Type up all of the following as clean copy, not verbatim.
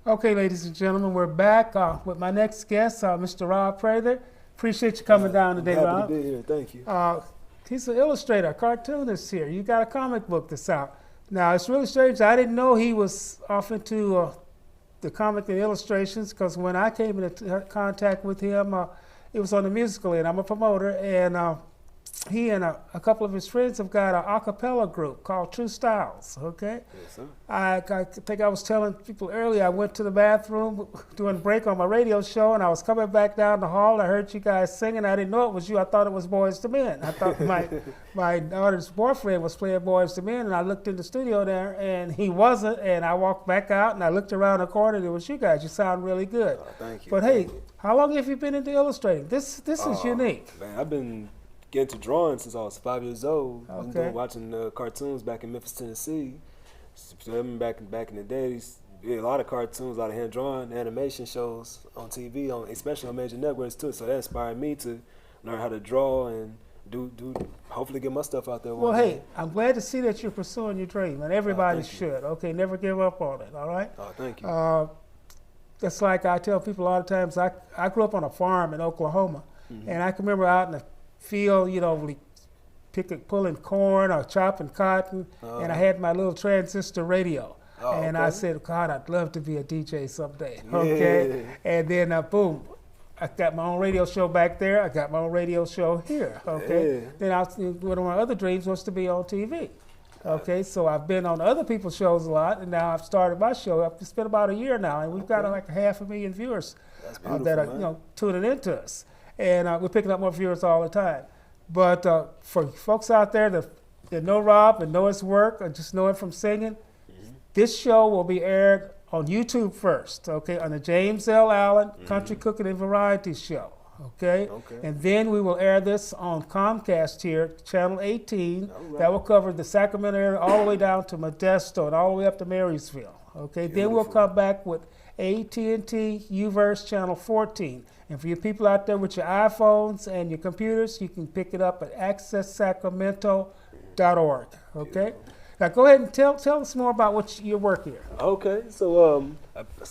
Okay, ladies and gentlemen, we're back with my next guest, Mr. Rob Prather. Appreciate you coming down today, I'm Rob. happy to be here. Thank you. He's an illustrator, a cartoonist here. You got a comic book that's out. Now, it's really strange. I didn't know he was off into the comic and illustrations because when I came into contact with him, it was on the musical end. I'm a promoter, and he and a couple of his friends have got an a cappella group called True Styles, okay? Yes, sir. I think I was telling people earlier, I went to the bathroom during a break on my radio show, and I was coming back down the hall. I heard you guys singing. I didn't know it was you. I thought it was Boys to Men. I thought my daughter's boyfriend was playing Boys to Men, and I looked in the studio there, and he wasn't, and I walked back out, and I looked around the corner, and it was you guys. You sound really good. Thank you. But hey, how long have you been into illustrating? This is unique. Man, I've been getting to drawing since I was 5 years old. I've Okay. been watching cartoons back in Memphis, Tennessee. So back in the days, a lot of cartoons, a lot of hand drawn animation shows on TV, especially on major networks too. So that inspired me to learn how to draw and do hopefully get my stuff out there. Well, one day. hey, I'm glad to see that you're pursuing your dream, and everybody thank you. should. Okay, never give up on it. All right. Oh, thank you. That's like I tell people a lot of times. I grew up on a farm in Oklahoma, and I can remember out in the field, you know, pulling corn or chopping cotton, and I had my little transistor radio. And I said, God, I'd love to be a DJ someday. Okay. Yeah. And then, boom, I got my own radio show back there. I got my own radio show here. Okay. Yeah. Then one of my other dreams was to be on TV. Okay, so I've been on other people's shows a lot, and now I've started my show. It's been about a year now, and we've got like 500,000 viewers that are tuning into us, and we're picking up more viewers all the time. But for folks out there that know Rob and know his work, or just know him from singing, this show will be aired on YouTube first. Okay, on the James L. Allen Country Cooking and Variety Show. Okay? And then we will air this on Comcast here, Channel 18. That will cover the Sacramento area all the way down to Modesto and all the way up to Marysville. Okay? Beautiful. Then we'll come back with AT&T UVerse Channel 14. And for you people out there with your iPhones and your computers, you can pick it up at accesssacramento.org. Okay? Now go ahead and tell us more about your work here. Okay, so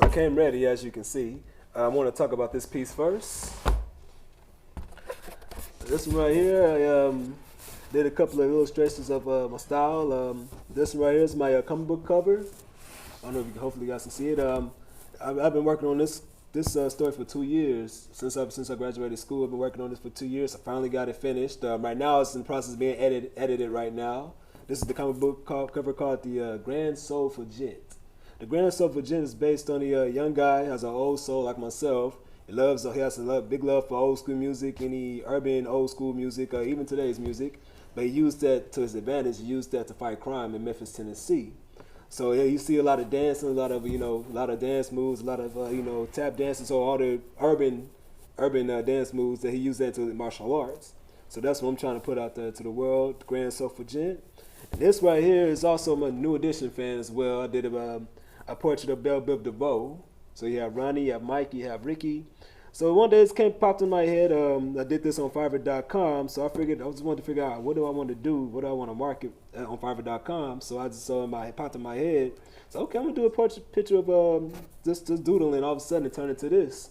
I came ready, as you can see. I want to talk about this piece first. This one right here, I did a couple of illustrations of my style. This one right here is my comic book cover. I don't know if hopefully you guys can see it. I've been working on this story for 2 years. Since I graduated school, I've been working on this for 2 years. I finally got it finished. Right now, it's in the process of being edited right now. This is the comic book cover called the Grand Soulful Gent. The Grand Soulful Gent is based on a young guy who has an old soul like myself. He has a big love for old school music, any urban old school music, even today's music. But he used that to his advantage. He used that to fight crime in Memphis, Tennessee. So yeah, you see a lot of dancing, a lot of dance moves, a lot of tap dances, so all the urban dance moves that he used that to martial arts. So that's what I'm trying to put out there to the world, the Grand Soulful Gent. And this right here is also my New Edition fan as well. I did a portrait of Belle Biv DeVoe. So you have Ronnie, you have Mike, you have Ricky. So one day it popped in my head. I did this on Fiverr.com. So I just wanted to figure out what do I want to do, what do I want to market on Fiverr.com. So I just popped in my head. So okay, I'm gonna do a picture of just doodling. All of a sudden it turned into this.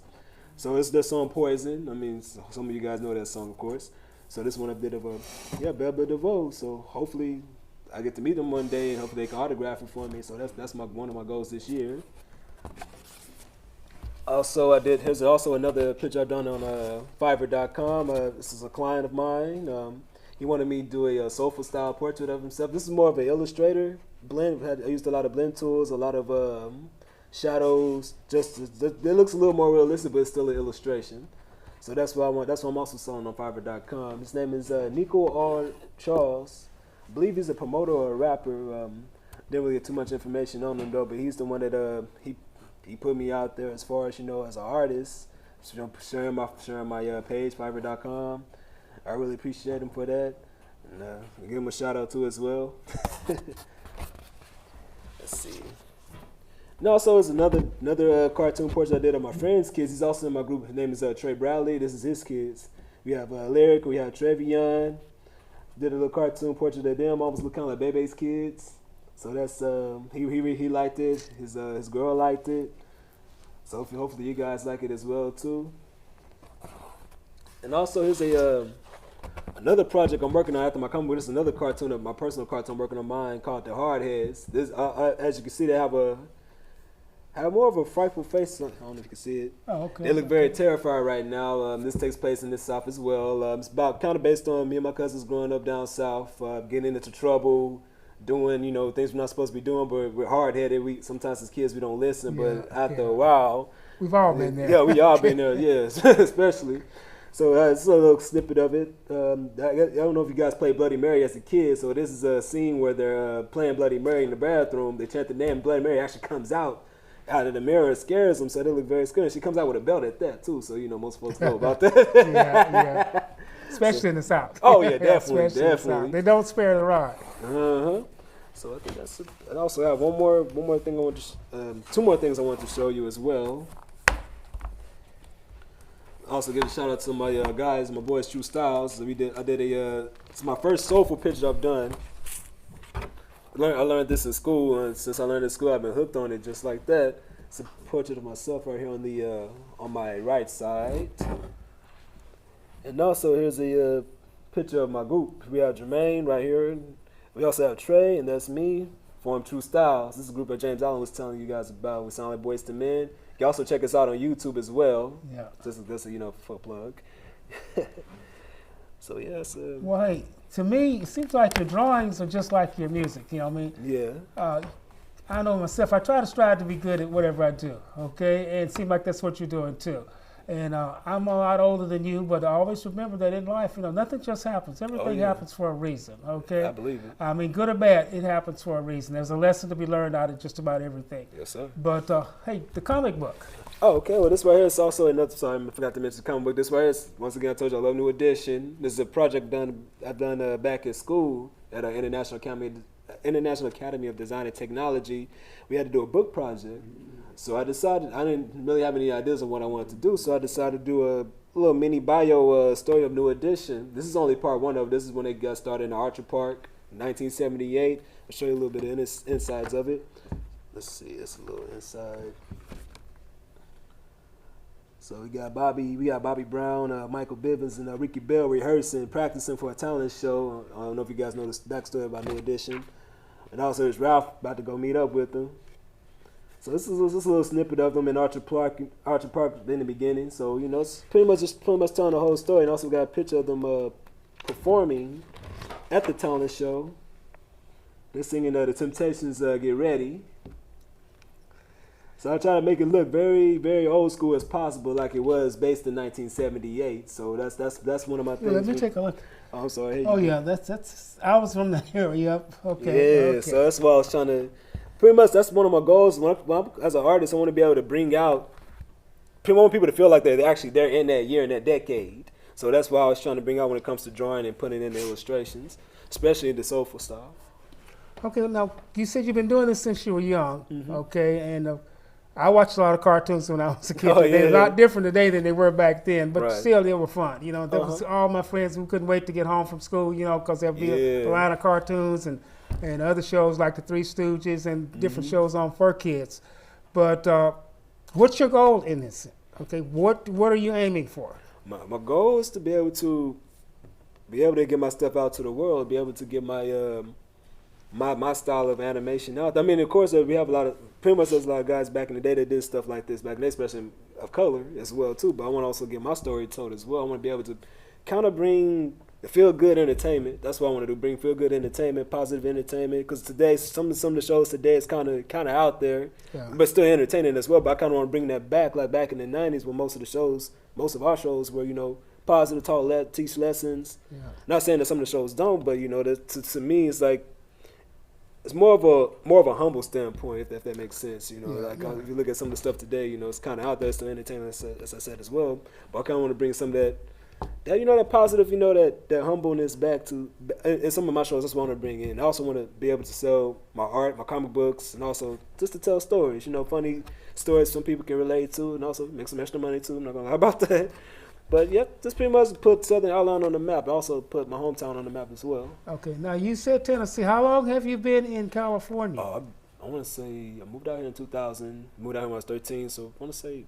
So it's the song Poison. I mean, some of you guys know that song, of course. So this one a bit of Belle Biv DeVoe. So hopefully I get to meet them one day and hopefully they can autograph it for me. So that's one of my goals this year. Also, here's also another picture I've done on Fiverr.com. This is a client of mine. He wanted me to do a soulful style portrait of himself. This is more of an illustrator blend. I used a lot of blend tools, a lot of shadows. It looks a little more realistic, but it's still an illustration. So that's what I want. That's what I'm also selling on Fiverr.com. His name is Nico R. Charles. I believe he's a promoter or a rapper. Didn't really get too much information on him though, but he's the one that he put me out there as far as, as an artist, sharing my page, Fiverr.com. I really appreciate him for that. And give him a shout out too as well. Let's see. And also, it's another cartoon portrait I did of my friend's kids. He's also in my group. His name is Trey Bradley. This is his kids. We have Lyric, we have Trevion. Did a little cartoon portrait of them, almost look kind of like Bebe's kids. So that's he liked it. His girl liked it. So hopefully you guys like it as well too. And also here's a another project I'm working on after my comic book. This is another cartoon, my personal cartoon I'm working on mine called The Hardheads. This, as you can see, they have more of a frightful face. I don't know if you can see it. Oh, okay. They look very terrified right now. This takes place in the South as well. It's about kind of based on me and my cousins growing up down south, getting into trouble, doing things we're not supposed to be doing, but we're hard-headed. Sometimes as kids we don't listen, but after a while, we've all been there. Yeah, we all been there. Yes, especially. So it's a little snippet of it. I don't know if you guys played Bloody Mary as a kid. So this is a scene where they're playing Bloody Mary in the bathroom. They chant the name. Bloody Mary actually comes out of the mirror. It scares them, so they look very scared. She comes out with a belt at that too. So most folks know about that. Yeah. Especially in the South. Oh yeah, definitely. They don't spare the rod. So I think that's it. I also have one more thing I want to, two more things I want to show you as well. Also give a shout out to my guys, my boys, True Styles. It's my first soulful picture I've done. I learned this in school, and since I learned it in school, I've been hooked on it just like that. It's a portrait of myself right here on my right side. And also here's a picture of my group. We have Jermaine right here. We also have Trey, and that's me. Form True Styles. This is a group that James Allen was telling you guys about. We sound like Boys to Men. You can also check us out on YouTube as well. Yeah. Just a full plug. So yes. Well, hey, to me, it seems like your drawings are just like your music. You know what I mean? Yeah. I know myself. I try to strive to be good at whatever I do. Okay, and it seems like that's what you're doing too. And I'm a lot older than you, but I always remember that in life, nothing just happens. Everything happens for a reason, okay? I believe it. I mean, good or bad, it happens for a reason. There's a lesson to be learned out of just about everything. Yes, sir. But, hey, the comic book. Oh, okay. Well, this right here is also another, sorry, I forgot to mention the comic book. This right here is, once again, I told you I love New Edition. This is a project I've done back at school at International Academy of Design and Technology. We had to do a book project. So I decided, I didn't really have any ideas on what I wanted to do, so I decided to do a little mini bio story of New Edition. This is only part one of it. This is when they got started in the Archer Park in 1978. I'll show you a little bit of the insides of it. Let's see, it's a little inside. So we got Bobby Brown, Michael Bivens, and Ricky Bell rehearsing, practicing for a talent show. I don't know if you guys know the backstory about New Edition. And also there's Ralph about to go meet up with them. So this is a little snippet of them in Archer Park in the beginning. So it's pretty much telling the whole story. And also we got a picture of them performing at the talent show. They're singing The Temptations' "Get Ready." So I try to make it look very, very old school as possible, like it was based in 1978. So that's one of my things. Let me take a look. Oh, I'm sorry. Oh yeah, that's I was from that area. Okay. Yeah, okay. So that's why I was trying to. Pretty much, that's one of my goals. As an artist, I want to be able to bring out. I want people to feel like they're in that year, in that decade. So that's why I was trying to bring out when it comes to drawing and putting in the illustrations, especially the soulful style. Okay, now you said you've been doing this since you were young. Okay, and I watched a lot of cartoons when I was a kid. Oh, yeah. They're a lot different today than they were back then, but Right. still they were fun. There was all my friends who couldn't wait to get home from school. Because there'd be a line of cartoons and other shows like the Three Stooges and different shows on for kids. But what's your goal in this? Okay, what are you aiming for? My goal is to be able to get my stuff out to the world, be able to get my my style of animation out. I mean, of course, we have pretty much there's a lot of guys back in the day that did stuff like this back then, especially of color as well too. But I want to also get my story told as well. I want to be able to kind of bring feel good entertainment. That's what I want to do. Bring feel good entertainment, positive entertainment. Because today, some of the shows today is kind of out there, but still entertaining as well. But I kind of want to bring that back, like back in the '90s when most of our shows were positive, teach lessons. Yeah. Not saying that some of the shows don't, but to me it's like it's more of a humble standpoint, if that makes sense. If you look at some of the stuff today, it's kind of out there, still entertaining as I said as well. But I kind of want to bring some of that that positive, that humbleness back to in some of my shows. That's what I want to bring in. I also want to be able to sell my art, my comic books, and also just to tell stories. Funny stories some people can relate to, and also make some extra money too. I'm not gonna lie about that. But just pretty much put Southern Outline on the map. I also put my hometown on the map as well. Okay, now you said Tennessee. How long have you been in California? I want to say I moved out here in 2000. Moved out here when I was 13, so I want to say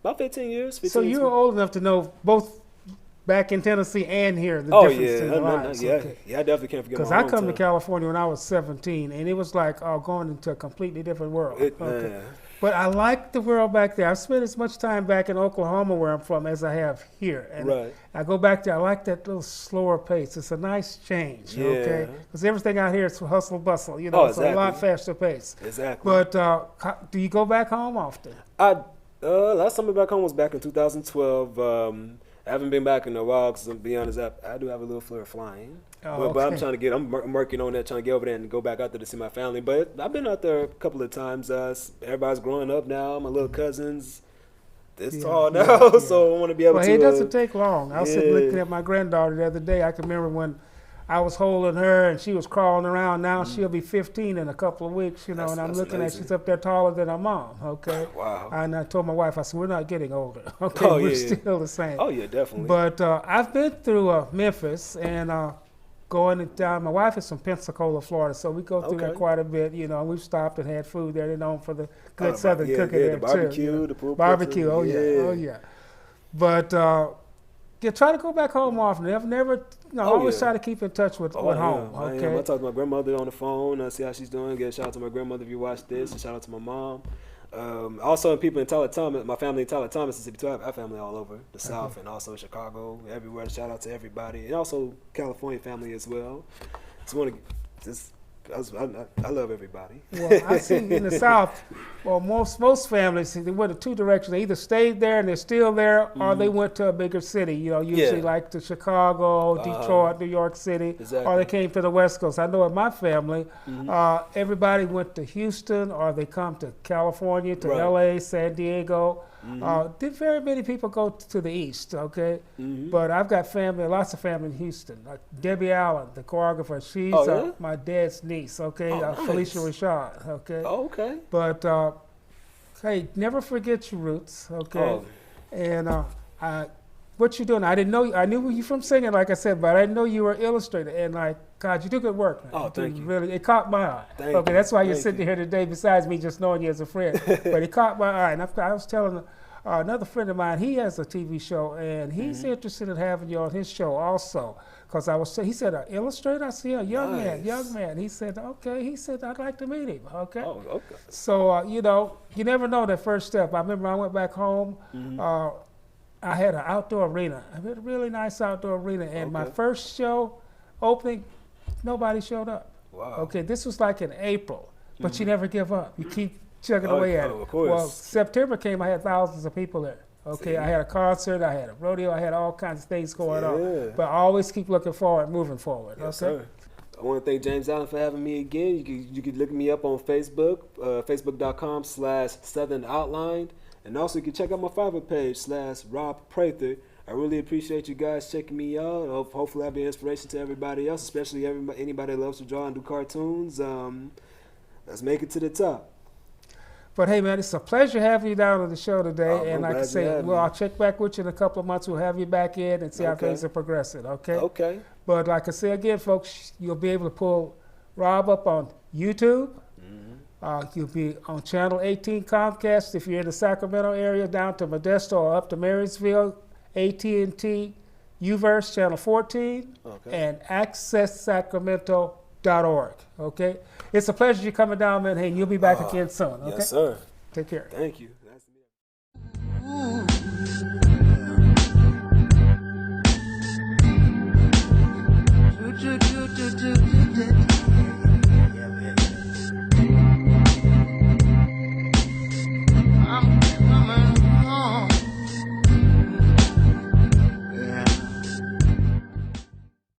about 15 years. 15 So years. you're old enough to know both back in Tennessee and here the Oh difference in the lives. yeah, Okay. yeah. I definitely can't forget. Because my I come to hometown. California when I was 17, and it was like going into a completely different world. Okay. Man. But I like the world back there. I've spent as much time back in Oklahoma, where I'm from, as I have here. And Right. I go back there. I like that little slower pace. It's a nice change. Yeah. Okay. Because everything out here is hustle bustle. You know, it's exactly. a lot faster pace. Exactly. But do you go back home often? Last time I back home was back in 2012. I haven't been back in a while because, to be honest, I do have a little flair of flying. Oh, but I'm okay. trying to I'm working on that, trying to get over there and go back out there to see my family. But I've been out there a couple of times. Everybody's growing up now. My little cousins, this tall now, so I want to be able to. Well, it doesn't take long. I was sitting yeah. looking at my granddaughter the other day. I can remember when I was holding her and she was crawling around. Now she'll be 15 in a couple of weeks, you know, and I'm looking at she's up there taller than her mom, okay? Wow. And I told my wife, I said, we're not getting older, okay? Oh, we're yeah. still the same. Oh, yeah, definitely. But I've been through Memphis and going down. My wife is from Pensacola, Florida, so we go through there quite a bit, you know. We've stopped and had food there. They're known for the good Southern cooking there, the barbecue, too. You know? the pulled barbecue, pork, oh, yeah. But try to go back home often. I've never, always try to keep in touch with home. Okay. I talk to my grandmother on the phone. I see how she's doing. Get a shout out to my grandmother if you watch this. A shout out to my mom. Also, people in Tyler Thomas, my family in Tyler Thomas, Mississippi too. I have family all over the South and also Chicago, everywhere. Shout out to everybody, and also California family as well. I love everybody. Well, I see in the South, well, most families, they went in two directions. They either stayed there and they're still there, or they went to a bigger city, usually like to Chicago, Detroit, New York City, or they came to the West Coast. I know in my family, everybody went to Houston, or they come to California, to LA, San Diego. Did very many people go to the East, okay? But I've got lots of family in Houston. Like Debbie Allen, the choreographer, she's my dad's niece, okay? Nice. Felicia Rashad, okay? Oh, okay. But, hey, never forget your roots, okay? And what you're doing, I knew you from singing, like I said, but I didn't know you were an illustrator. And, God, you do good work, man. Oh, thank you. Really, it caught my eye. Okay, that's why you're sitting here today, besides me just knowing you as a friend. But it caught my eye. And I was telling another friend of mine, he has a TV show, and he's interested in having you on his show also. Because he said, an illustrator? I see a young man. He said, okay. He said, I'd like to meet him, okay? Oh, okay. So, you never know that first step. I remember I went back home. I had an outdoor arena. I had a really nice outdoor arena. And my first show opening, nobody showed up. Wow. Okay, this was like in April, but you never give up. You keep chugging away at it. Of course. Well, September came, I had thousands of people there. Okay, I had a concert, I had a rodeo, I had all kinds of things going on. But I always keep looking forward, moving forward. Yes, sir. I want to thank James Allen for having me again. You can look me up on Facebook, facebook.com/Southern Outlined. And also you can check out my Fiverr page, /Rob Prather. I really appreciate you guys checking me out. Hopefully I'll be an inspiration to everybody else, especially anybody that loves to draw and do cartoons. Let's make it to the top. But hey, man, it's a pleasure having you down on the show today. And like I say, I'll check back with you in a couple of months. We'll have you back in and see how things are progressing, okay? Okay. But like I say again, folks, you'll be able to pull Rob up on YouTube. You'll be on Channel 18 Comcast if you're in the Sacramento area, down to Modesto or up to Marysville, AT&T, UVerse Channel 14, and Access Sacramento.org. Okay, it's a pleasure you coming down, man. Hey, you'll be back again soon. Okay? Yes, sir. Take care. Thank you. Nice to meet you.